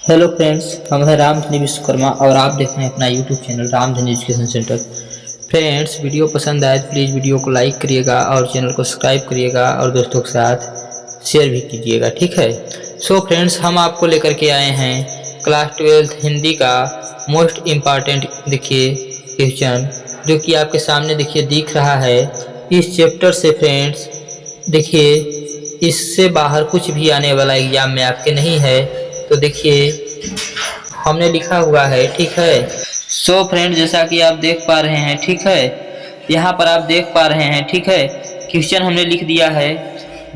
Hello friends, हम हैं रामधनी विश्वकर्मा और आप देख रहे हैं अपना YouTube channel Ramdhani education centre. Friends, video पसंद आए तो प्लीज़ वीडियो को लाइक करिएगा और चैनल को सब्सक्राइब करिएगा और दोस्तों के साथ शेयर भी कीजिएगा, ठीक है। सो फ्रेंड्स, हम आपको लेकर के आए हैं क्लास 12th हिंदी का मोस्ट इम्पॉर्टेंट देखिए क्वेश्चन, जो कि आपके सामने देखिए दिख रहा है। इस चैप्टर से फ्रेंड्स देखिए, इससे बाहर कुछ भी आने वाला एग्जाम में आपके नहीं है। तो देखिए हमने लिखा हुआ है, ठीक है। सो फ्रेंड, जैसा कि आप देख पा रहे हैं, ठीक है, यहाँ पर आप देख पा रहे हैं, ठीक है, क्वेश्चन हमने लिख दिया है।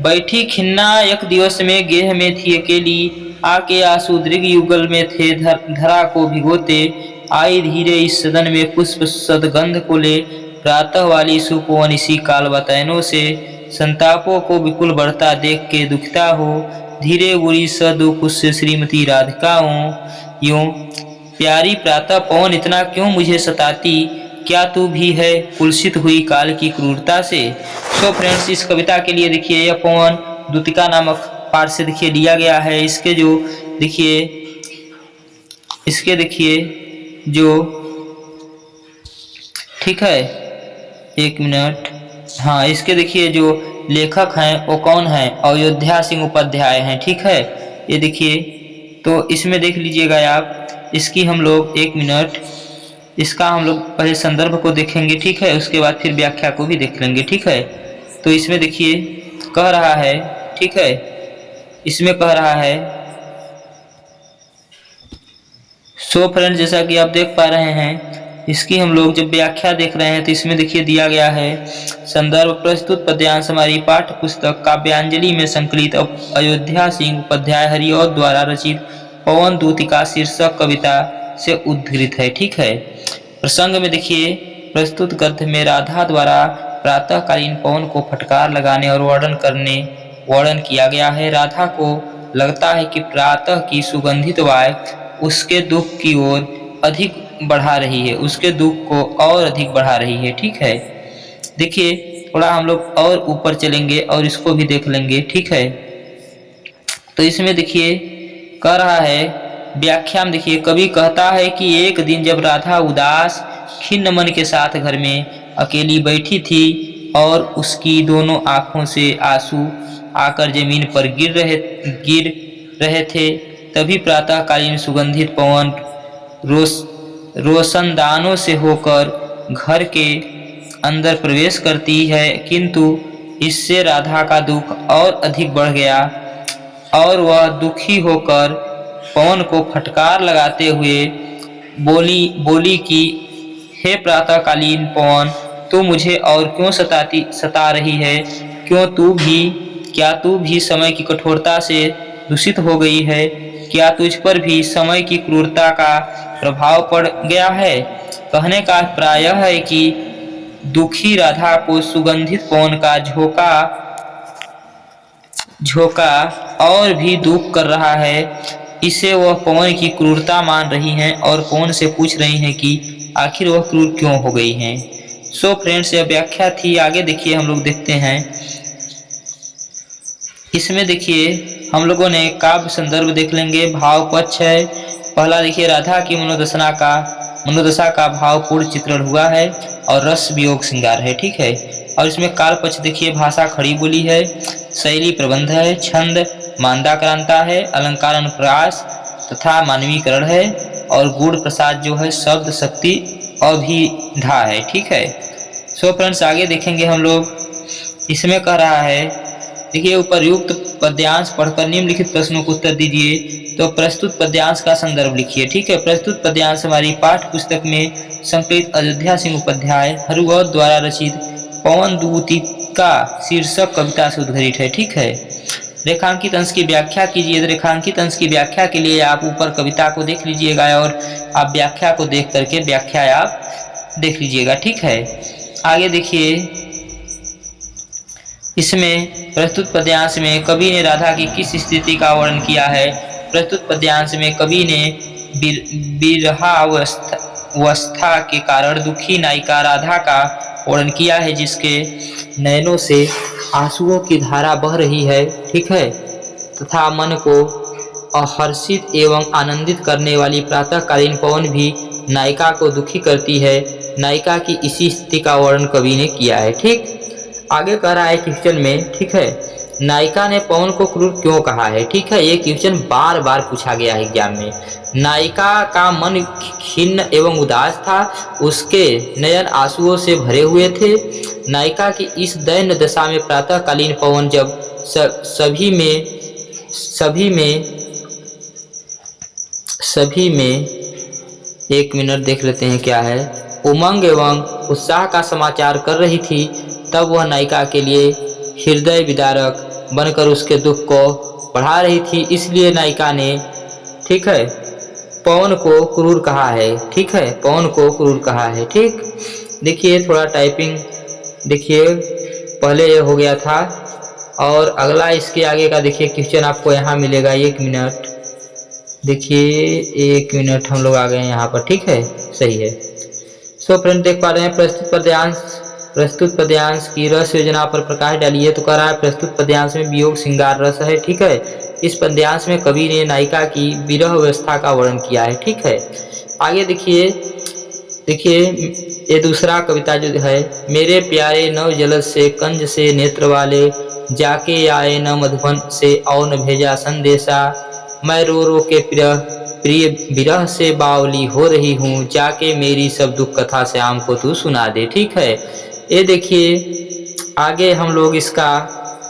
बैठी खिन्ना एक दिवस में गेह में थी अकेली, आके आंसू दृग युगल में थे धरा को भिगोते, आई धीरे इस सदन में पुष्प सदगंध को ले, प्रातः वाली सुपवन इसी काल बतैनों से, संतापों को विपुल बढ़ता देख के दुखता हो, धीरे बुरी सदुख उससे श्रीमती राधिका हूँ। यूं प्यारी प्रातः पवन इतना क्यों मुझे सताती, क्या तू भी है कुलसित हुई काल की क्रूरता से। सो फ्रेंड्स, इस कविता के लिए देखिए यह पवन दूतिका नामक पाठ से देखिए लिया गया है। इसके देखिए जो ठीक है, एक मिनट, हाँ, इसके देखिए जो लेखक हैं वो कौन है, अयोध्या सिंह उपाध्याय हैं, ठीक है। ये देखिए, तो इसमें देख लीजिएगा आप, इसकी हम लोग एक मिनट, इसका हम लोग पहले संदर्भ को देखेंगे, ठीक है, उसके बाद फिर व्याख्या को भी देख लेंगे, ठीक है। तो इसमें देखिए कह रहा है, ठीक है, इसमें कह रहा है। सो फ्रेंड, जैसा कि आप देख पा रहे हैं, इसकी हम लोग जब व्याख्या देख रहे हैं तो इसमें देखिए दिया गया है संदर्भ प्रस्तुत पद्यांश हमारी पाठ्य पुस्तक काव्यांजलि में संकलित अयोध्या सिंह उपाध्याय हरिऔध द्वारा रचित पवन दूतिका शीर्षक कविता से उद्धृत है, ठीक है। प्रसंग में देखिए प्रस्तुत गद्य में राधा द्वारा प्रातःकालीन पवन को फटकार लगाने और वर्णन किया गया है। राधा को लगता है कि प्रातः की सुगंधित वायु उसके दुख की ओर अधिक बढ़ा रही है, उसके दुख को और अधिक बढ़ा रही है, ठीक है। देखिए थोड़ा हम लोग और ऊपर चलेंगे और इसको भी देख लेंगे, ठीक है। तो इसमें देखिए कह रहा है, व्याख्या में देखिए, कवि कहता है कि एक दिन जब राधा उदास खिन्न मन के साथ घर में अकेली बैठी थी और उसकी दोनों आंखों से आंसू आकर जमीन पर गिर रहे थे, तभी प्रातःकालीन सुगंधित पवन रोशनदानों से होकर घर के अंदर प्रवेश करती है, किंतु इससे राधा का दुख और अधिक बढ़ गया और वह दुखी होकर पवन को फटकार लगाते हुए बोली कि हे प्रातःकालीन पवन, तू मुझे और क्यों सता रही है, क्या तू भी समय की कठोरता से दूषित हो गई है, क्या तुझ पर भी समय की क्रूरता का प्रभाव पड़ गया है। कहने का प्राय है कि दुखी राधा को सुगंधित पवन का झोंका और भी दुख कर रहा है। इसे वह पवन की क्रूरता मान रही हैं और पवन से पूछ रही हैं कि आखिर वह क्रूर क्यों हो गई हैं। सो फ्रेंड्स, यह व्याख्या थी। आगे देखिए हम लोग देखते हैं, इसमें देखिए हम लोगों ने काव्य संदर्भ देख लेंगे। भाव पक्ष है पहला, देखिए राधा की मनोदशा का भावपूर्ण चित्रण हुआ है और रस वियोग श्रृंगार है, ठीक है। और इसमें काल पक्ष देखिए, भाषा खड़ी बोली है, शैली प्रबंध है, छंद मांदाक्रांता है, अलंकार अनुप्रास तथा मानवीकरण है, और गुण प्रसाद जो है शब्द शक्ति अभिधा है, ठीक है। सो फ्रेंड्स, आगे देखेंगे हम लोग। इसमें कह रहा है, देखिए उपर्युक्त पद्यांश पढ़कर निम्नलिखित प्रश्नों को उत्तर दीजिए। तो प्रस्तुत पद्यांश का संदर्भ लिखिए, ठीक है। प्रस्तुत पद्यांश हमारी पाठ्य पुस्तक में संकलित अयोध्या सिंह उपाध्याय हरिऔध द्वारा रचित पवन दूतिका शीर्षक कविता से उद्धृत है, ठीक है। रेखांकित अंश की व्याख्या कीजिए। तो रेखांकित अंश की व्याख्या के लिए आप ऊपर कविता को देख लीजिएगा और आप व्याख्या को देख करके व्याख्या आप देख लीजिएगा, ठीक है। आगे देखिए, इसमें प्रस्तुत पद्यांश में कवि ने राधा की किस स्थिति का वर्णन किया है। प्रस्तुत पद्यांश में कवि ने विरहावस्था के कारण दुखी नायिका राधा का वर्णन किया है, जिसके नयनों से आंसुओं की धारा बह रही है, ठीक है, तथा मन को हर्षित एवं आनंदित करने वाली प्रातःकालीन पवन भी नायिका को दुखी करती है। नायिका की इसी स्थिति का वर्णन कवि ने किया है। ठीक, आगे कह रहा है क्वेश्चन में, ठीक है, नायिका ने पवन को क्रूर क्यों कहा है। ठीक है, ये क्वेश्चन बार बार पूछा गया है एग्जाम में। नायिका का मन खिन्न एवं उदास था, उसके नयन आंसुओं से भरे हुए थे। नायिका की इस दैन्य दशा में प्रातःकालीन पवन जब सभी में एक मिनट देख लेते हैं क्या है, उमंग एवं उत्साह का समाचार कर रही थी, तब वह नायिका के लिए हृदय विदारक बनकर उसके दुख को बढ़ा रही थी। इसलिए नायिका ने, ठीक है, पवन को क्रूर कहा है। ठीक है, पवन को क्रूर कहा है। ठीक, देखिए थोड़ा टाइपिंग देखिए, पहले ये हो गया था और अगला इसके आगे का देखिए क्वेश्चन आपको यहाँ मिलेगा। एक मिनट देखिए, एक मिनट, हम लोग आ गए यहाँ पर। ठीक है, सही है। सो फ्रेंड देख पा रहे हैं प्रस्तुत पद्यांश की रस योजना पर प्रकाश डालिए। तो कह रहा है प्रस्तुत पद्यांश में वियोग श्रृंगार रस है। ठीक है, इस पद्यांश में कवि ने नायिका की विरह अवस्था का वर्णन किया है। ठीक है, आगे देखिए ये दूसरा कविता जो है, मेरे प्यारे नव जलद से कंज से नेत्र वाले, जाके आए न मधुबन से और न भेजा संदेशा, मैं रो रो के प्रिय विरह से बावली हो रही हूँ, जाके मेरी सब दुख कथा श्याम को तू सुना दे। ठीक है, ये देखिए आगे हम लोग इसका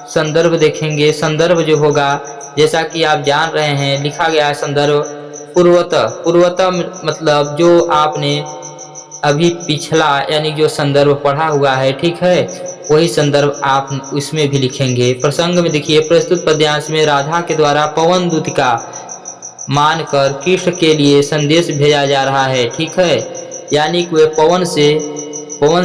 संदर्भ देखेंगे। संदर्भ जो होगा, जैसा कि आप जान रहे हैं, लिखा गया है संदर्भ पूर्वतः मतलब जो आपने अभी पिछला यानी जो संदर्भ पढ़ा हुआ है। ठीक है, वही संदर्भ आप इसमें भी लिखेंगे। प्रसंग में देखिए, प्रस्तुत पद्यांश में राधा के द्वारा पवन दूतिका मानकर कृष्ण के लिए संदेश भेजा जा रहा है। ठीक है, यानी कि वे पवन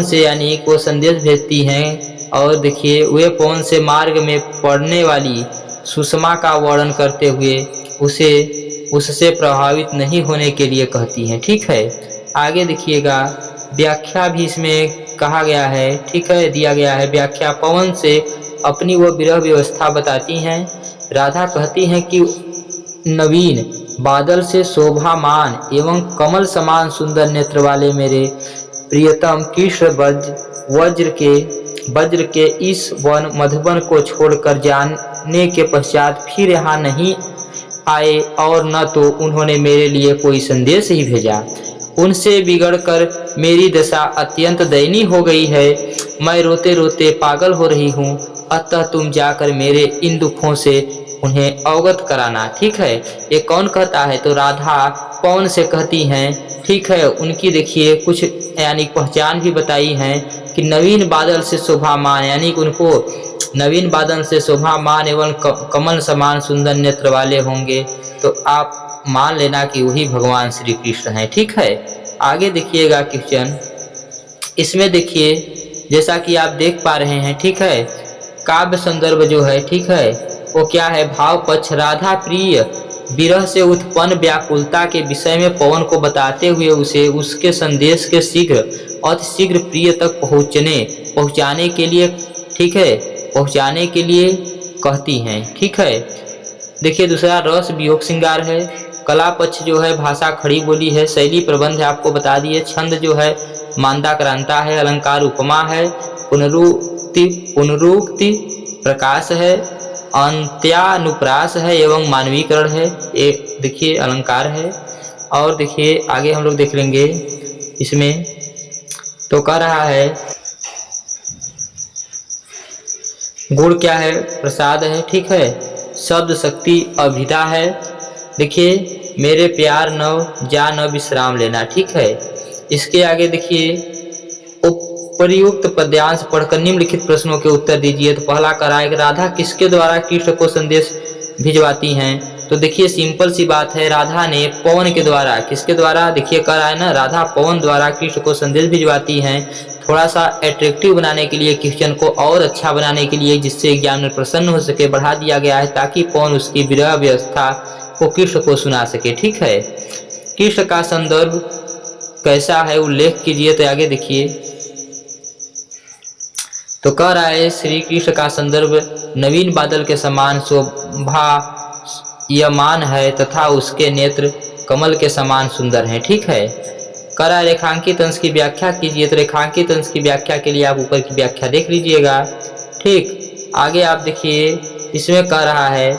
से यानी को संदेश भेजती हैं। और देखिए वे पवन से मार्ग में पड़ने वाली सुषमा का वर्णन करते हुए उससे प्रभावित नहीं होने के लिए कहती हैं। ठीक है, आगे देखिएगा, व्याख्या भी इसमें कहा गया है। ठीक है, दिया गया है व्याख्या। पवन से अपनी वो विरह व्यवस्था बताती हैं। राधा कहती हैं कि नवीन बादल से शोभामान एवं कमल समान सुंदर नेत्र वाले मेरे प्रियतम कृष्ण वज्र के इस वन मधुबन को छोड़कर जाने के पश्चात फिर यहाँ नहीं आए, और न तो उन्होंने मेरे लिए कोई संदेश ही भेजा। उनसे बिगड़कर मेरी दशा अत्यंत दयनीय हो गई है। मैं रोते रोते पागल हो रही हूँ, अतः तुम जाकर मेरे इन दुखों से उन्हें अवगत कराना। ठीक है, ये कौन कहता है, तो राधा पवन से कहती हैं। ठीक है, उनकी देखिए कुछ यानी पहचान भी बताई है कि नवीन बादल से शोभामान, यानी कि उनको नवीन बादल से शोभामान एवं कमल समान सुंदर नेत्र वाले होंगे। तो आप मान लेना कि वही भगवान श्री कृष्ण हैं। ठीक है, आगे देखिएगा क्वेश्चन, इसमें देखिए जैसा कि आप देख पा रहे हैं। ठीक है, काव्य संदर्भ जो है, ठीक है, वो क्या है, भाव पक्ष। राधा प्रिय विरह से उत्पन्न व्याकुलता के विषय में पवन को बताते हुए उसे उसके संदेश के अति शीघ्र प्रिय तक पहुँचाने के लिए, ठीक है, पहुँचाने के लिए कहती हैं। ठीक है, देखिए दूसरा रस वियोग श्रृंगार है। कला पक्ष जो है, भाषा खड़ी बोली है। शैली प्रबंध है, आपको बता दिए। छंद जो है मांदाक्रांता है। अलंकार उपमा है। पुनरुक्ति प्रकाश है। अंत्यानुप्रास है एवं मानवीकरण है। ये देखिए अलंकार है। और देखिए आगे हम लोग देख लेंगे इसमें, तो कह रहा है गुण क्या है, प्रसाद है। ठीक है, शब्द शक्ति अभिधा है। देखिए मेरे प्यार नव जा न विश्राम लेना। ठीक है, इसके आगे देखिए उपर्युक्त पद्यांश पढ़कर निम्नलिखित प्रश्नों के उत्तर दीजिए। तो पहला करा है कि राधा किसके द्वारा कृष्ण को संदेश भिजवाती हैं। तो देखिए सिंपल सी बात है, राधा ने पवन के द्वारा, किसके द्वारा, देखिए कह रहा है ना, राधा पवन द्वारा कृष्ण को संदेश भिजवाती हैं। थोड़ा सा अट्रैक्टिव बनाने के लिए, क्वेश्चन को और अच्छा बनाने के लिए, जिससे एग्जाम में प्रसन्न हो सके, बढ़ा दिया गया है ताकि पवन उसकी विरह व्यवस्था को कृष्ण को सुना सके। ठीक है, कृष्ण का संदर्भ कैसा है उल्लेख कीजिए। तो आगे देखिए, तो कह रहा है श्री कृष्ण का संदर्भ नवीन बादल के समान यमान है तथा उसके नेत्र कमल के समान सुंदर हैं। ठीक है, करा रेखांकित अंश की व्याख्या कीजिए। तो रेखांकित अंश की व्याख्या के लिए आप ऊपर की व्याख्या देख लीजिएगा। ठीक, आगे आप देखिए, इसमें कह रहा है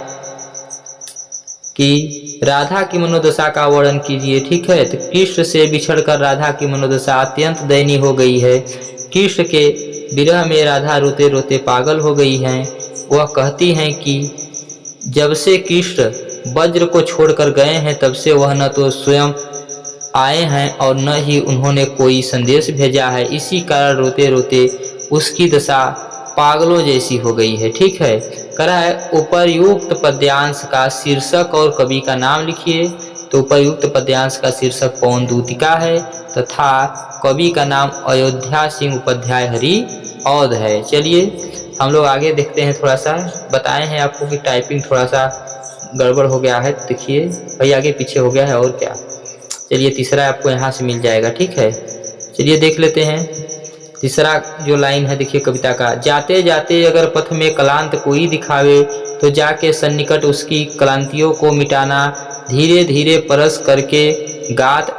कि राधा की मनोदशा का वर्णन कीजिए। ठीक है, तो कृष्ण से बिछड़कर राधा की मनोदशा अत्यंत दयनीय हो गई है। कृष्ण के विरह में राधा रोते रोते पागल हो गई हैं। वह कहती हैं कि जब से कृष्ण वज्र को छोड़कर गए हैं तब से वह न तो स्वयं आए हैं और न ही उन्होंने कोई संदेश भेजा है। इसी कारण रोते रोते उसकी दशा पागलों जैसी हो गई है। ठीक है, करा है उपर्युक्त पद्यांश का शीर्षक और कवि का नाम लिखिए। तो उपर्युक्त पद्यांश का शीर्षक पवन दूतिका है तथा कवि का नाम अयोध्या सिंह उपाध्याय हरि औध है। चलिए हम लोग आगे देखते हैं। थोड़ा सा बताए हैं आपको कि टाइपिंग थोड़ा सा गड़बड़ हो गया है, देखिए भाई आगे पीछे हो गया है और क्या। चलिए तीसरा आपको यहाँ से मिल जाएगा। ठीक है, चलिए देख लेते हैं तीसरा जो लाइन है। देखिए कविता का, जाते जाते अगर पथ में कलांत कोई दिखावे तो जाके सन्निकट उसकी क्लांतियों को मिटाना, धीरे धीरे परस करके गात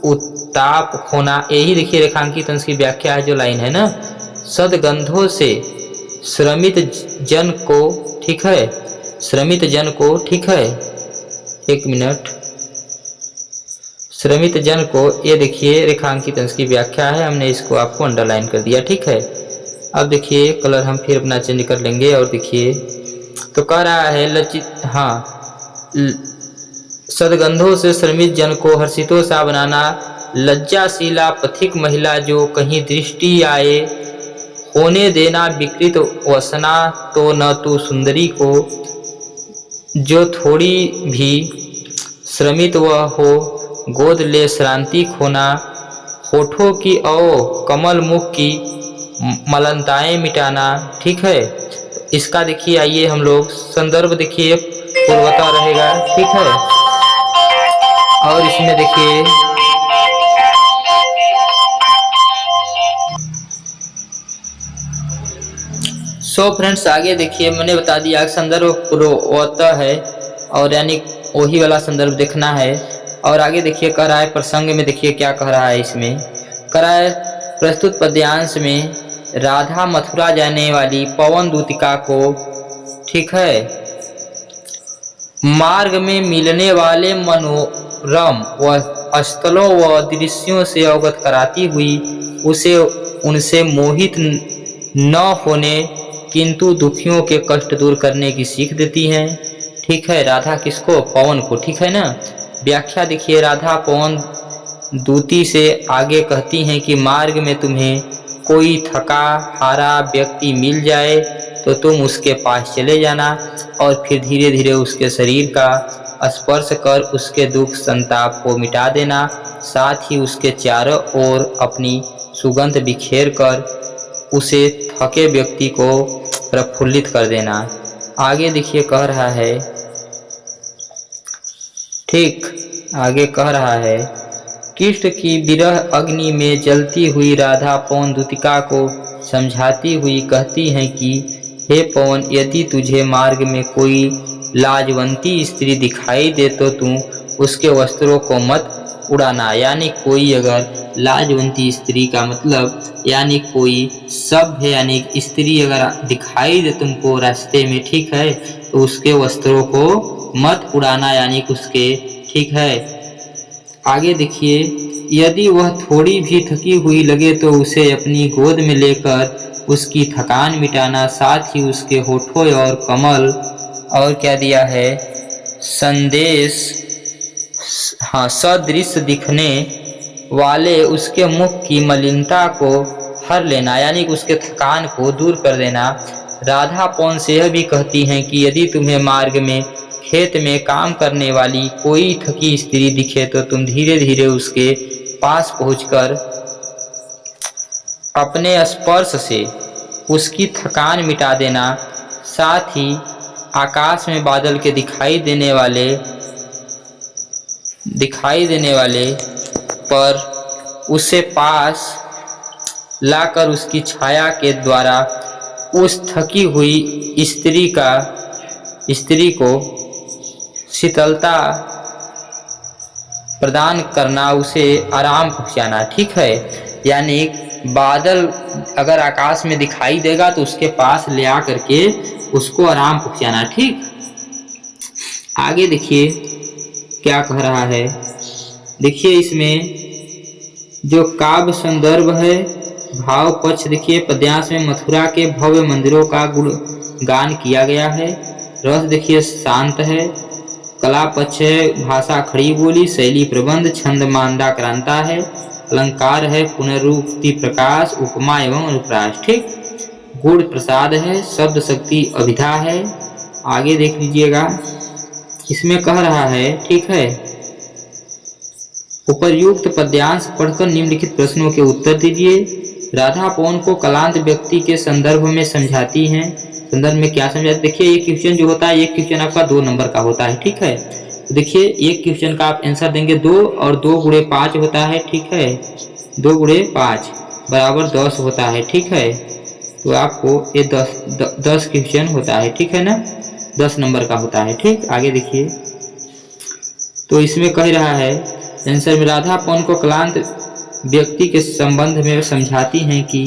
उत्ताप खोना। यही देखिए रेखांकित अंश की व्याख्या है जो लाइन है ना, सदगंधों से श्रमित जन को। ठीक है, श्रमित जन को। ठीक है, एक मिनट, श्रमित जन को, ये देखिए रेखांकित अंश की व्याख्या है, हमने इसको आपको अंडरलाइन कर दिया। ठीक है, अब देखिए कलर हम फिर अपना चेंज कर लेंगे और देखिए तो कह रहा है लचित, हाँ, सदगंधों से श्रमित जन को हर्षितों सा बनाना, लज्जाशीला पथिक महिला जो कहीं दृष्टि आए, होने देना विकृत वसना तो न तू सुंदरी को, जो थोड़ी भी श्रमित वह हो गोद ले श्रांति खोना, होठों की और कमल मुख की मलनताएं मिटाना। ठीक है, इसका देखिए आइए हम लोग संदर्भ देखिए पूर्वता रहेगा। ठीक है, और इसमें देखिए फ्रेंड्स आगे देखिए मैंने बता दिया संदर्भ पूर्वता है और यानी वही वाला संदर्भ देखना है। और आगे देखिए कह रहा है प्रसंग में, देखिए क्या कह रहा है इसमें, कह रहा है प्रस्तुत पद्यांश में राधा मथुरा जाने वाली पवन दूतिका को, ठीक है, मार्ग में मिलने वाले मनोरम व स्थलों व दृश्यों से अवगत कराती हुई उसे उनसे मोहित न होने किंतु दुखियों के कष्ट दूर करने की सीख देती हैं। ठीक है, राधा किसको? पवन को। ठीक है ना, व्याख्या देखिए, राधा पवन दूती से आगे कहती हैं कि मार्ग में तुम्हें कोई थका हारा व्यक्ति मिल जाए तो तुम उसके पास चले जाना और फिर धीरे धीरे उसके शरीर का स्पर्श कर उसके दुख संताप को मिटा देना, साथ ही उसके चारों ओर अपनी सुगंध बिखेर कर उसे थके व्यक्ति को प्रफुल्लित कर देना। आगे देखिए कह रहा है, ठीक, आगे कह रहा है, कृष्ण की विरह अग्नि में जलती हुई राधा पवन दूतिका को समझाती हुई कहती हैं कि हे पवन, यदि तुझे मार्ग में कोई लाजवंती स्त्री दिखाई दे तो तू उसके वस्त्रों को मत उड़ाना। यानी कोई अगर लाजवंती स्त्री का मतलब यानी कोई सभ्य यानी स्त्री अगर दिखाई दे तुमको रास्ते में, ठीक है, तो उसके वस्त्रों को मत उड़ाना यानी उसके, ठीक है। आगे देखिए, यदि वह थोड़ी भी थकी हुई लगे तो उसे अपनी गोद में लेकर उसकी थकान मिटाना, साथ ही उसके होठों और कमल और क्या दिया है संदेश, हाँ, सदृश दिखने वाले उसके मुख की मलिनता को हर लेना यानी उसके थकान को दूर कर देना। राधा पवन से यह भी कहती हैं कि यदि तुम्हें मार्ग में खेत में काम करने वाली कोई थकी स्त्री दिखे तो तुम धीरे धीरे उसके पास पहुंचकर अपने स्पर्श से उसकी थकान मिटा देना, साथ ही आकाश में बादल के दिखाई देने वाले पर उसे पास लाकर उसकी छाया के द्वारा उस थकी हुई स्त्री को शीतलता प्रदान करना, उसे आराम पहुंचाना। ठीक है, यानी बादल अगर आकाश में दिखाई देगा तो उसके पास ले आ करके उसको आराम पहुंचाना। ठीक, आगे देखिए क्या कह रहा है। देखिए इसमें जो काव्य संदर्भ है, भाव पक्ष देखिए, पद्यांश में मथुरा के भव्य मंदिरों का गुण गान किया गया है। रस देखिए शांत है। कला पक्ष है, भाषा खड़ी बोली, शैली प्रबंध, छंद मांदाक्रांता है। अलंकार है, पुनरुक्ति प्रकाश, उपमा एवं अनुप्रास। ठीक, गुण प्रसाद है, शब्द शक्ति अभिधा है। आगे देख लीजिएगा, इसमें कह रहा है, ठीक है, उपर्युक्त पद्यांश पढ़कर निम्नलिखित प्रश्नों के उत्तर दीजिए। राधा पवन को कलांत व्यक्ति के संदर्भ में समझाती हैं। संदर्भ में क्या समझाती? देखिए एक क्वेश्चन जो होता है, एक क्वेश्चन आपका 2 नंबर का होता है। ठीक है, तो देखिए एक क्वेश्चन का आप आंसर देंगे 2 और 2 गुणे 5 होता है। ठीक है, 2 गुणे 5 बराबर 10 होता है। ठीक है, तो आपको ये 10 क्वेश्चन होता है। ठीक है ना, 10 नंबर का होता है। ठीक, आगे देखिए, तो इसमें कह रहा है आंसर में, राधा पवन को कलांत व्यक्ति के संबंध में समझाती हैं कि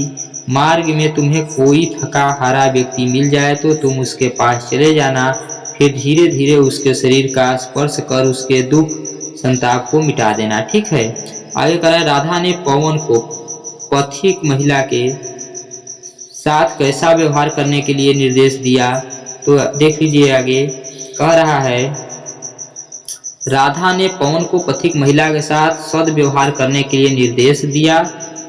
मार्ग में तुम्हें कोई थका हारा व्यक्ति मिल जाए तो तुम उसके पास चले जाना, फिर धीरे धीरे उसके शरीर का स्पर्श कर उसके दुख संताप को मिटा देना। ठीक है, आगे कह रहा है, राधा ने पवन को पथिक महिला के साथ कैसा व्यवहार करने के लिए निर्देश दिया? तो देख लीजिए, आगे कह रहा है, राधा ने पवन को पथिक महिला के साथ सद्व्यवहार करने के लिए निर्देश दिया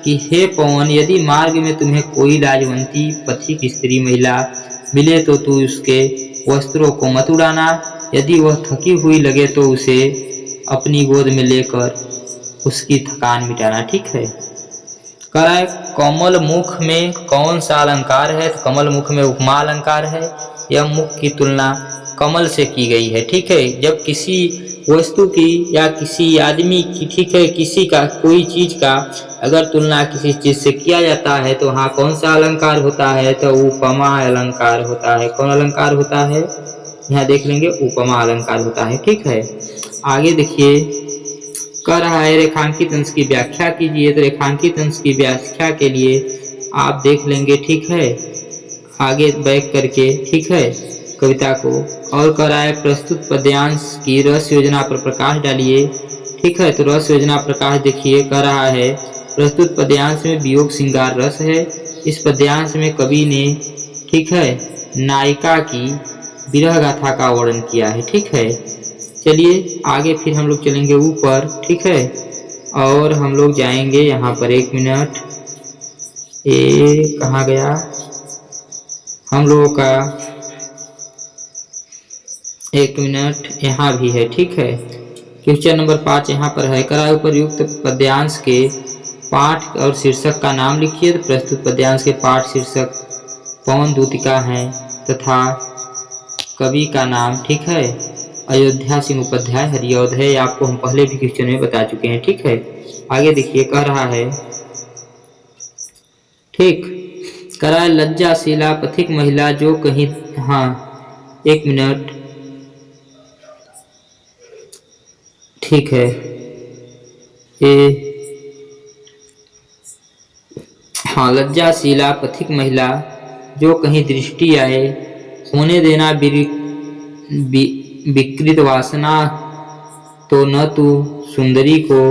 कि हे पवन, यदि मार्ग में तुम्हें कोई लाजवंती पथिक स्त्री महिला मिले तो तू उसके वस्त्रों को मत उड़ाना। यदि वह थकी हुई लगे तो उसे अपनी गोद में लेकर उसकी थकान मिटाना। ठीक है, कह रहा है कमल मुख में कौन सा अलंकार है? तो कमल मुख में उपमा अलंकार है। यह मुख की तुलना कमल से की गई है। ठीक है, जब किसी वस्तु की या किसी आदमी की, ठीक है, किसी का कोई चीज का अगर तुलना किसी चीज से किया जाता है तो वहाँ कौन सा अलंकार होता है? तो उपमा अलंकार होता है। कौन अलंकार होता है? यहाँ देख लेंगे, उपमा अलंकार होता है। ठीक है, आगे देखिए, कह रहा है रेखांकित अंश की व्याख्या कीजिए। तो रेखांकित अंश की व्याख्या के लिए आप देख लेंगे। ठीक है, आगे बैक करके, ठीक है, कविता को, और कह रहा है प्रस्तुत पद्यांश की रस योजना पर प्रकाश डालिए। ठीक है, तो रस योजना प्रकाश देखिए, कह रहा है प्रस्तुत पद्यांश में वियोग श्रृंगार रस है। इस पद्यांश में कवि ने, ठीक है, नायिका की विरह गाथा का वर्णन किया है। ठीक है, चलिए आगे फिर हम लोग चलेंगे ऊपर। ठीक है, और हम लोग जाएंगे यहाँ पर, 1 मिनट, ये कहाँ गया हम लोगों का, 1 मिनट, यहाँ भी है। ठीक है, क्वेश्चन नंबर 5 यहाँ पर है, कराए उपयुक्त पद्यांश के पाठ और शीर्षक का नाम लिखिए। तो प्रस्तुत पद्यांश के पाठ शीर्षक पवन दूतिका हैं तथा कवि का नाम, ठीक है, अयोध्या सिंह उपाध्याय हरिऔध है। आपको हम पहले भी क्वेश्चन में बता चुके हैं। ठीक है, आगे देखिए, कह रहा है, ठीक, कराए लज्जाशीला पथिक महिला जो कहीं, हाँ 1 मिनट, ठीक है, ये, हाँ, लज्जाशीला पथिक महिला जो कहीं दृष्टि आए, होने देना विकृत वासना तो न तू सुंदरी को,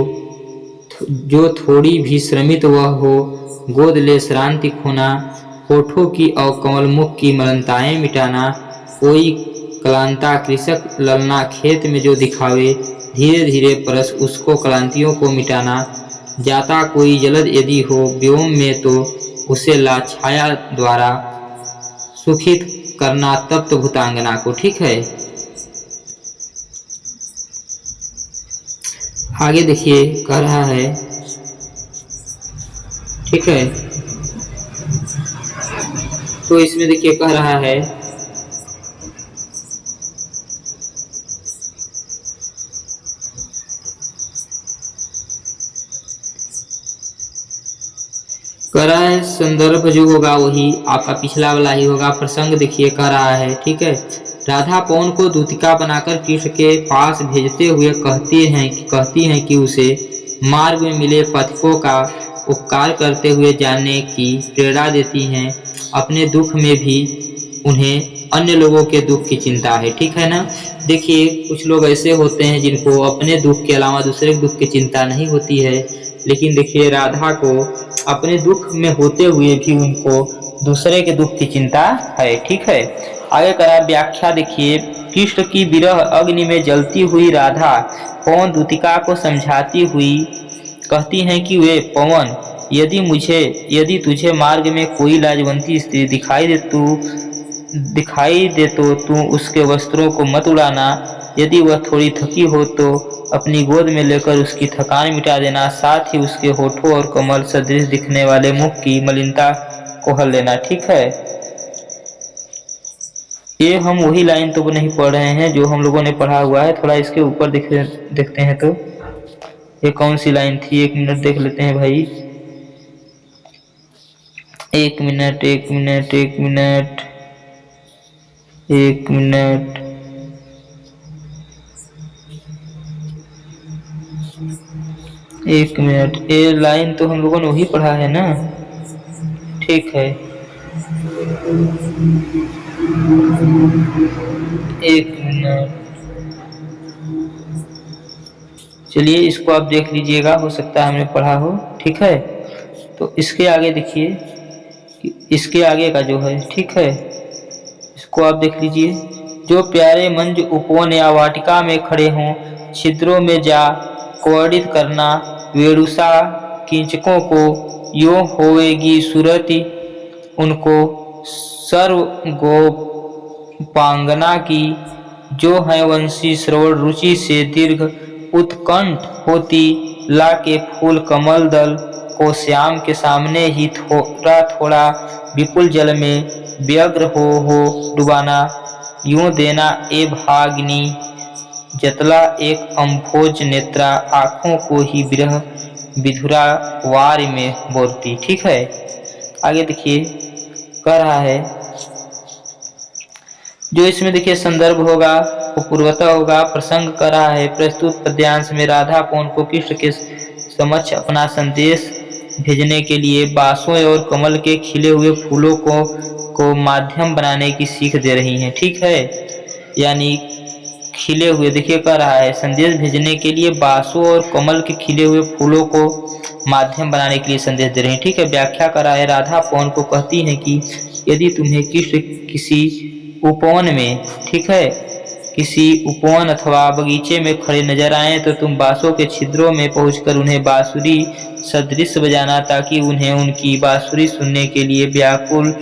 जो थोड़ी भी श्रमित वह हो, गोद ले श्रांति खोना, होठों की और कमलमुख की मलनताएं मिटाना, कोई कलांता कृषक ललना खेत में जो दिखावे, धीरे धीरे परस उसको क्लांतियों को मिटाना, जाता कोई जलद यदि हो व्योम में तो उसे लाछाया द्वारा सुखित करना तप्त भूतांगना को। ठीक है, आगे देखिए, कह रहा है, ठीक है, तो इसमें देखिए कह रहा है, कह रहा है संदर्भ जो होगा वही आपका पिछला वाला ही होगा। प्रसंग देखिए कह रहा है, ठीक है, राधा पवन को दूतिका बनाकर कृष्ण के पास भेजते हुए कहती हैं कि उसे मार्ग में मिले पथिकों का उपकार करते हुए जाने की प्रेरणा देती हैं। अपने दुख में भी उन्हें अन्य लोगों के दुख की चिंता है, ठीक है ना। देखिए कुछ लोग ऐसे होते हैं जिनको अपने दुख के अलावा दूसरे के दुख की चिंता नहीं होती है, लेकिन देखिए राधा को अपने दुख में होते हुए भी उनको दूसरे के दुख की चिंता है, ठीक है। आगे करा व्याख्या देखिए। कृष्ण की विरह अग्नि में जलती हुई राधा पवन दूतिका को समझाती हुई कहती हैं कि वे पवन, यदि तुझे मार्ग में कोई लाजवंती स्त्री दिखाई दे तो तू उसके वस्त्रों को मत उड़ाना। यदि वह थोड़ी थकी हो तो अपनी गोद में लेकर उसकी थकान मिटा देना। साथ ही उसके होठों और कमल सदृश दिखने वाले मुख की मलिनता को हल लेना, ठीक है। ये हम वही लाइन तो नहीं पढ़ रहे हैं जो हम लोगों ने पढ़ा हुआ है, थोड़ा इसके ऊपर देखते हैं। तो ये कौन सी लाइन थी, 1 मिनट देख लेते हैं भाई। 1 मिनट 1 मिनट 1 मिनट 1 मिनट। ये लाइन तो हम लोगों ने वही पढ़ा है ना, ठीक है। 1 मिनट, चलिए इसको आप देख लीजिएगा, हो सकता है हमने पढ़ा हो, ठीक है। तो इसके आगे देखिए, इसके आगे का जो है, ठीक है, इसको आप देख लीजिए। जो प्यारे मंज उपवन या वाटिका में खड़े हों, छिद्रों में जा क्वड़ित करना, वेणुषा किंचकों को यो होवेगी सुरति, उनको सर्व गोपांगना की, जो है वंशी श्रवण रुचि से दीर्घ उत्कंठ होती, ला के फूल कमल दल को श्याम के सामने ही थोड़ा थोड़ा विपुल जल में व्यग्र हो डुबाना, यूं देना ए भागिनी जतला एक अम्भोज नेत्रा, आँखों को ही विरह विधुरा वार में बोलती, ठीक है। आगे देखिए कह रहा है, जो इसमें देखिए संदर्भ होगा वो पूर्वतः होगा, प्रसंग कर रहा है। प्रस्तुत पद्यांश में राधा पवन को कृष्ण के समक्ष अपना संदेश भेजने के लिए बांसों और कमल के खिले हुए फूलों को माध्यम बनाने की सीख दे रही हैं, ठीक है। यानी खिले हुए, देखिए कह रहा है संदेश भेजने के लिए बांसों और कमल के खिले हुए फूलों को माध्यम बनाने के लिए संदेश दे रही हैं, ठीक है। व्याख्या कर रहा है, राधा पवन को कहती है कि यदि तुम्हें कृष्ण किसी उपवन में, ठीक है, किसी उपवन अथवा बगीचे में खड़े नजर आए तो तुम बांसों के छिद्रों में पहुंचकर उन्हें बांसुरी सदृश बजाना, ताकि उन्हें उनकी बांसुरी सुनने के लिए व्याकुल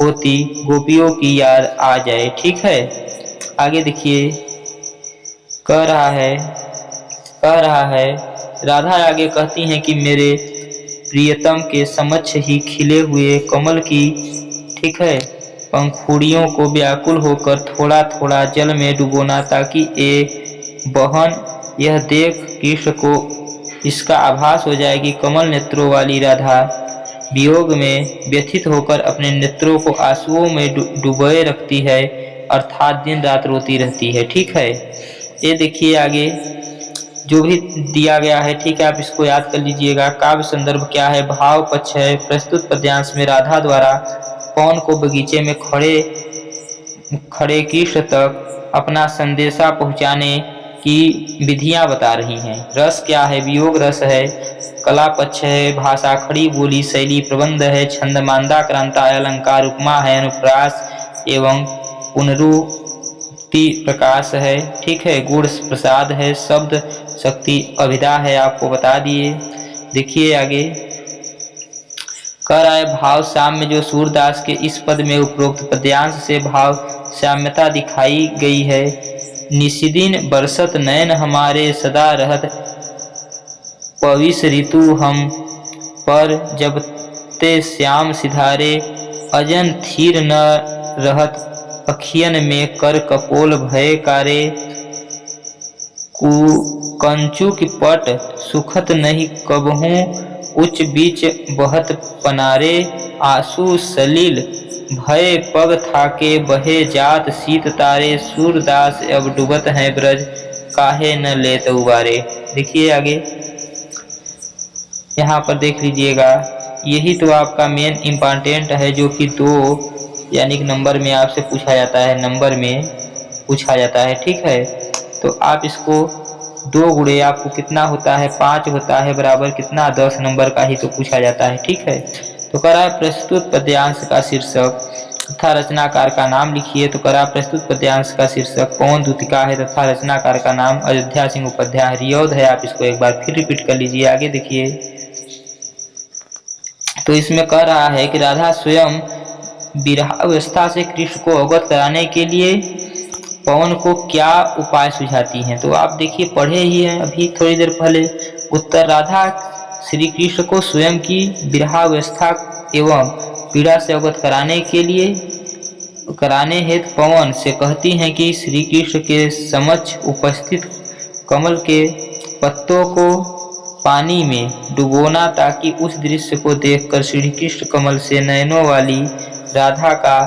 होती गोपियों की याद आ जाए, ठीक है। आगे देखिए कह रहा है राधा आगे कहती हैं कि मेरे प्रियतम के समक्ष ही खिले हुए कमल की, ठीक है, पंखुड़ियों को व्याकुल होकर थोड़ा थोड़ा जल में डुबोना, ताकि ए बहन यह देख कृष्ण को इसका आभास हो जाए कि कमल नेत्रों वाली राधा वियोग में व्यथित होकर अपने नेत्रों को आंसुओं में डुबोए रखती है, अर्थात दिन रात रोती रहती है, ठीक है। ये देखिए आगे जो भी दिया गया है, ठीक है, आप इसको याद कर लीजिएगा। काव्य संदर्भ क्या है, भाव पक्ष है। प्रस्तुत पद्यांश में राधा द्वारा पवन को बगीचे में खड़े कृष्ण तक अपना संदेशा पहुंचाने की विधियां बता रही हैं। रस क्या है, वियोग रस है। कला पक्ष है, भाषा खड़ी बोली शैली प्रबंध है। छंद मांदा क्रांता अलंकार उपमा है। अनुप्रास एवं पुनरुक्ति प्रकाश है, ठीक है। गुण प्रसाद है। शब्द शक्ति अभिधा है, आपको बता दिए। देखिए आगे कह रहा है, भाव साम्य जो सूरदास के इस पद में उपरोक्त पद्यांश से भाव साम्यता दिखाई गई है। निशिदिन बरसत नयन हमारे सदा रहत, पविस ऋतु हम पर जब ते श्याम सिधारे, अजन थीर न रहत अखियन में कर कपोल भय कारे, कंचुक पट सुखत नहीं कबहूँ, उच्च बीच बहत पनारे, आंसू सलिल भय पग थाके बहे जात शीत तारे, सूरदास अब डूबत हैं ब्रज, काहे न लेत उबारे। देखिए आगे यहाँ पर देख लीजिएगा, यही तो आपका मेन इम्पॉर्टेंट है जो कि 2 यानी कि नंबर में आपसे पूछा जाता है, नंबर में पूछा जाता है। ठीक है, तो आप इसको 2 गुणे आपको कितना होता है 5 होता है, बराबर कितना 10 नंबर का ही तो पूछा जाता है। ठीक है, तो करा प्रस्तुत पद्यांश का शीर्षक तथा रचनाकार का नाम लिखिए। तो करा प्रस्तुत पद्यांश का शीर्षक पवन दूतिका है तथा रचनाकार का नाम अयोध्या सिंह उपाध्याय रियौद है। आप इसको एक बार फिर रिपीट कर लीजिए। आगे देखिए, तो इसमें कह रहा है कि राधा स्वयं विरहावस्था से कृष्ण को अवगत कराने के लिए पवन को क्या उपाय सुझाती हैं। तो आप देखिए पढ़े ही हैं अभी थोड़ी देर पहले। उत्तर, राधा श्री कृष्ण को स्वयं की विरहावस्था एवं पीड़ा से अवगत कराने हेतु पवन से कहती हैं कि श्री कृष्ण के समक्ष उपस्थित कमल के पत्तों को पानी में डुबोना, ताकि उस दृश्य को देखकर श्री कृष्ण कमल से नयनों वाली राधा का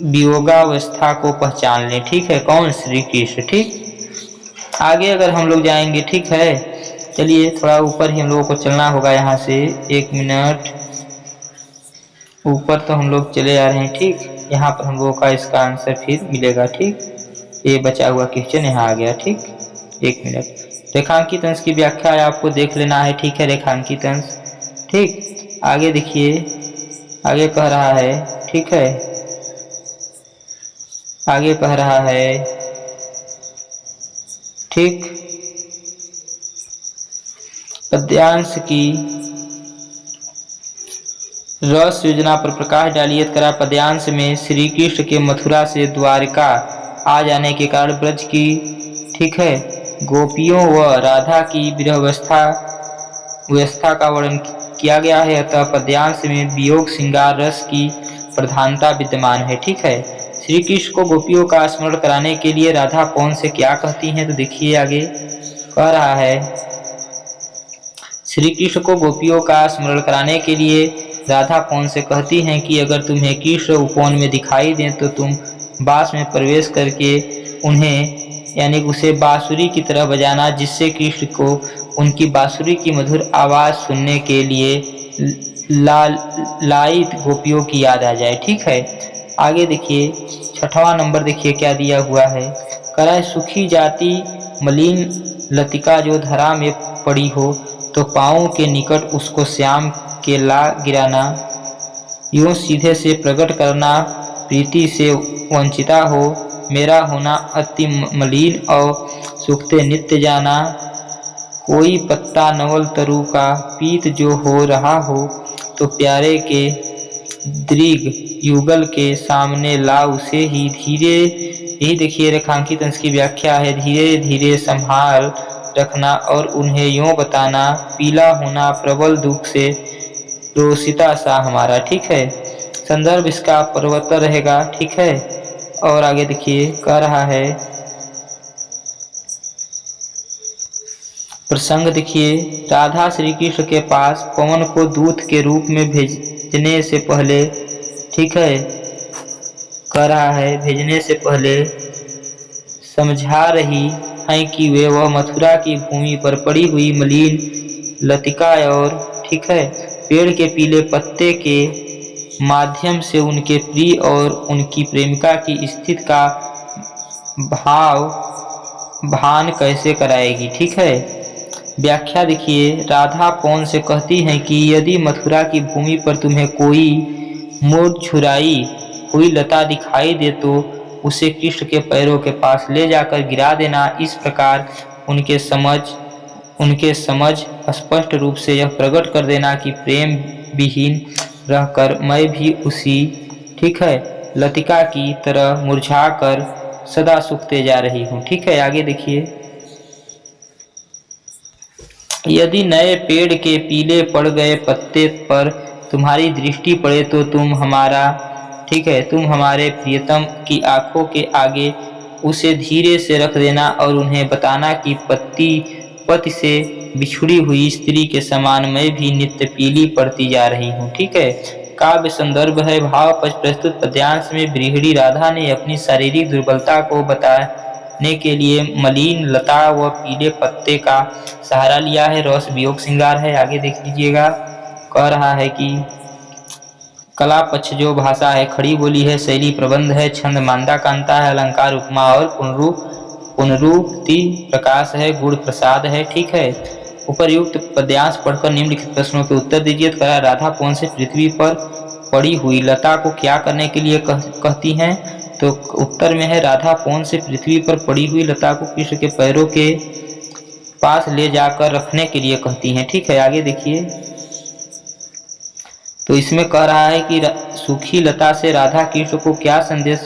वियोगावस्था को पहचान लें। ठीक है, कौन? श्री कृष्ण। ठीक, आगे अगर हम लोग जाएंगे, ठीक है, चलिए थोड़ा ऊपर ही हम लोगों को चलना होगा यहाँ से। 1 मिनट ऊपर तो हम लोग चले आ रहे हैं। ठीक, यहाँ पर हम लोगों का इसका आंसर फिर मिलेगा। ठीक, ये बचा हुआ क्वेश्चन यहाँ आ गया। ठीक, 1 मिनट। रेखांकित अंश की व्याख्या आपको देख लेना है। ठीक है, रेखांकित अंश। ठीक, आगे देखिए, आगे कह रहा है, ठीक है, आगे कह रहा है, ठीक, पद्यांश की रस योजना पर प्रकाश डालिए। करा पद्यांश में श्री कृष्ण के मथुरा से द्वारिका आ जाने के कारण ब्रज की, ठीक है, गोपियों व राधा की विरहावस्था का वर्णन किया गया है। अतः पद्यांश में वियोग श्रृंगार रस की प्रधानता विद्यमान है। ठीक है, श्री कृष्ण को गोपियों का स्मरण कराने के लिए राधा पवन से क्या कहती हैं। तो देखिए आगे कह रहा है, श्री कृष्ण को गोपियों का स्मरण कराने के लिए राधा पवन से कहती हैं कि अगर तुम्हें कृष्ण उपवन में दिखाई दें तो तुम बांस में प्रवेश करके उन्हें यानी उसे बांसुरी की तरह बजाना, जिससे कृष्ण को उनकी बांसुरी की मधुर आवाज़ सुनने के लिए लालित गोपियों की याद आ जाए। ठीक है, आगे देखिए 6वां नंबर देखिए क्या दिया हुआ है। करा सुखी जाति मलिन लतिका जो धरा में पड़ी हो, तो पाँव के निकट उसको श्याम के ला गिराना, यूँ सीधे से प्रकट करना, प्रीति से वंचिता हो, मेरा होना अति मलिन और सूखते नित्य जाना, कोई पत्ता नवल तरु का पीत जो हो रहा हो, तो प्यारे के दृग युगल के सामने ला उसे ही धीरे। यही देखिए रेखांकित अंश की व्याख्या है, धीरे धीरे संभाल रखना और उन्हें यूँ बताना, पीला होना प्रबल दुख से रोसिता सा हमारा। ठीक है, संदर्भ इसका पर्वतर रहेगा। ठीक है, और आगे देखिए कह रहा है, प्रसंग देखिए, राधा श्री कृष्ण के पास पवन को दूत के रूप में भेजने से पहले, ठीक है, कह रहा है भेजने से पहले समझा रही हैं कि वे वह मथुरा की भूमि पर पड़ी हुई मलिन लतिका और, ठीक है, पेड़ के पीले पत्ते के माध्यम से उनके प्रिय और उनकी प्रेमिका की स्थिति का भान कैसे कराएगी। ठीक है, व्याख्या देखिए, राधा पवन से कहती हैं कि यदि मथुरा की भूमि पर तुम्हें कोई मुरझुराई हुई लता दिखाई दे तो उसे कृष्ण के पैरों के पास ले जाकर गिरा देना। इस प्रकार उनके समझ स्पष्ट रूप से यह प्रकट कर देना कि प्रेम विहीन रहकर मैं भी उसी, ठीक है, लतिका की तरह मुरझा कर सदा सूखते जा रही हूँ। ठीक है, आगे देखिए, यदि नए पेड़ के पीले पड़ गए पत्ते पर तुम्हारी दृष्टि पड़े तो तुम हमारा, ठीक है, तुम हमारे प्रियतम की आंखों के आगे उसे धीरे से रख देना और उन्हें बताना कि पति से बिछुड़ी हुई स्त्री के समान मैं भी नित्य पीली पड़ती जा रही हूँ। ठीक है, काव्य संदर्भ है। भाव प्रस्तुत पद्यांश में ब्रीहड़ी राधा ने अपनी शारीरिक दुर्बलता को बताने के लिए मलिन लता व पीले पत्ते का सहारा लिया है। रस वियोग श्रृंगार है। आगे देख लीजिएगा, कह रहा है कि कला पक्ष जो भाषा है खड़ी बोली है, शैली प्रबंध है, छंद मांदा कांता है, अलंकार उपमा और पुनरुक्ति प्रकाश है, गुण प्रसाद है। ठीक है, उपर्युक्त पद्यांश पढ़कर निम्नलिखित प्रश्नों के उत्तर दीजिए। कह राधा कौन से पृथ्वी पर पड़ी हुई लता को क्या करने के लिए कहती हैं? तो उत्तर में है राधा कौन से पृथ्वी पर पड़ी हुई लता को कृष्ण के पैरों के पास ले जाकर रखने के लिए कहती हैं। ठीक है, आगे देखिए, तो इसमें कह रहा है कि सूखी लता से राधा कृष्ण को क्या संदेश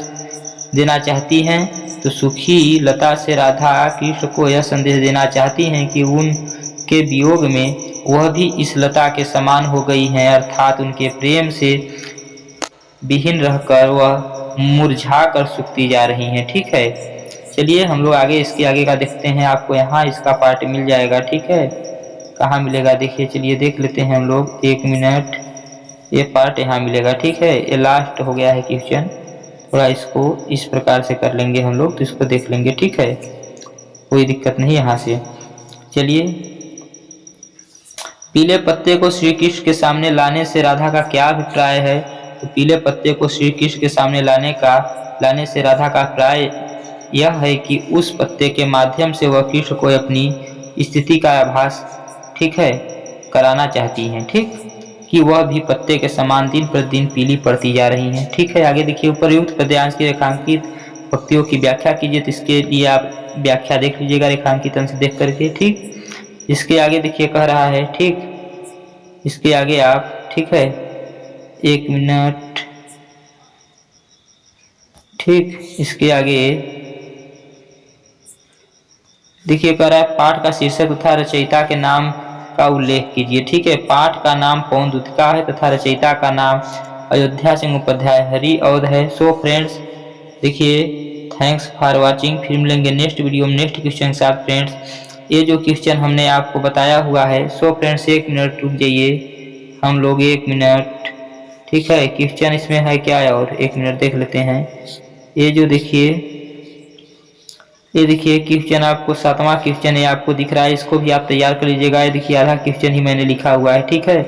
देना चाहती हैं? तो सूखी लता से राधा कृष्ण को यह संदेश देना चाहती हैं कि उनके वियोग में वह भी इस लता के समान हो गई हैं, अर्थात उनके प्रेम से विहीन रहकर वह मुरझा कर सूखती जा रही हैं। ठीक है, चलिए हम लोग आगे इसके आगे का देखते हैं। आपको यहाँ इसका पार्ट मिल जाएगा। ठीक है, कहाँ मिलेगा देखिए, चलिए देख लेते हैं हम लोग, 1 मिनट, ये पार्ट यहाँ मिलेगा। ठीक है, ये लास्ट हो गया है क्वेश्चन, थोड़ा इसको इस प्रकार से कर लेंगे हम लोग, तो इसको देख लेंगे। ठीक है, कोई दिक्कत नहीं यहाँ से। चलिए, पीले पत्ते को श्री कृष्ण के सामने लाने से राधा का क्या अभिप्राय है? तो पीले पत्ते को श्री कृष्ण के सामने लाने से राधा का अभिप्राय यह है कि उस पत्ते के माध्यम से वह कृष्ण को अपनी स्थिति का आभास, ठीक है, कराना चाहती हैं। ठीक, कि वह भी पत्ते के समान दिन प्रतिदिन पीली पड़ती जा रही हैं। ठीक है, आगे देखिए, उपर्युक्त पद्यांश की रेखांकित पंक्तियों की व्याख्या कीजिए। तो इसके लिए आप व्याख्या देख लीजिएगा रेखांकित अंश देख करके। ठीक, इसके आगे देखिए कह रहा है, ठीक, इसके आगे आप, ठीक है, 1 मिनट, ठीक, इसके आगे देखिए कह रहा है पाठ का शीर्षक तथा रचयिता के नाम का उल्लेख कीजिए। ठीक है, पाठ का नाम पवन दूतिका है तथा रचयिता का नाम अयोध्या सिंह उपाध्याय हरि औध है। सो फ्रेंड्स, देखिए, थैंक्स फॉर वाचिंग। फिर मिलेंगे नेक्स्ट वीडियो में नेक्स्ट क्वेश्चन के साथ। फ्रेंड्स, ये जो क्वेश्चन हमने आपको बताया हुआ है, सो फ्रेंड्स 1 मिनट रुक जाइए, हम लोग 1 मिनट, ठीक है, क्वेश्चन इसमें है क्या है और 1 मिनट देख लेते हैं। ये जो देखिए, ये देखिए क्वेश्चन आपको 7वां क्वेश्चन है, आपको दिख रहा है, इसको भी आप तैयार कर लीजिएगा। ये देखिए आधा क्वेश्चन ही मैंने लिखा हुआ है। ठीक है,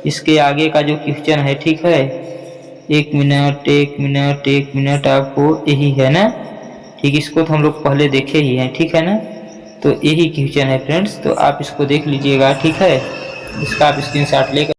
इसके आगे का जो क्वेश्चन है, ठीक है, 1 मिनट 1 मिनट 1 मिनट, आपको यही है ना, ठीक, इसको तो हम लोग पहले देखे ही हैं। ठीक है ना, तो यही क्वेश्चन है फ्रेंड्स, तो आप इसको देख लीजिएगा। ठीक है, इसका आप स्क्रीनशॉट लेकर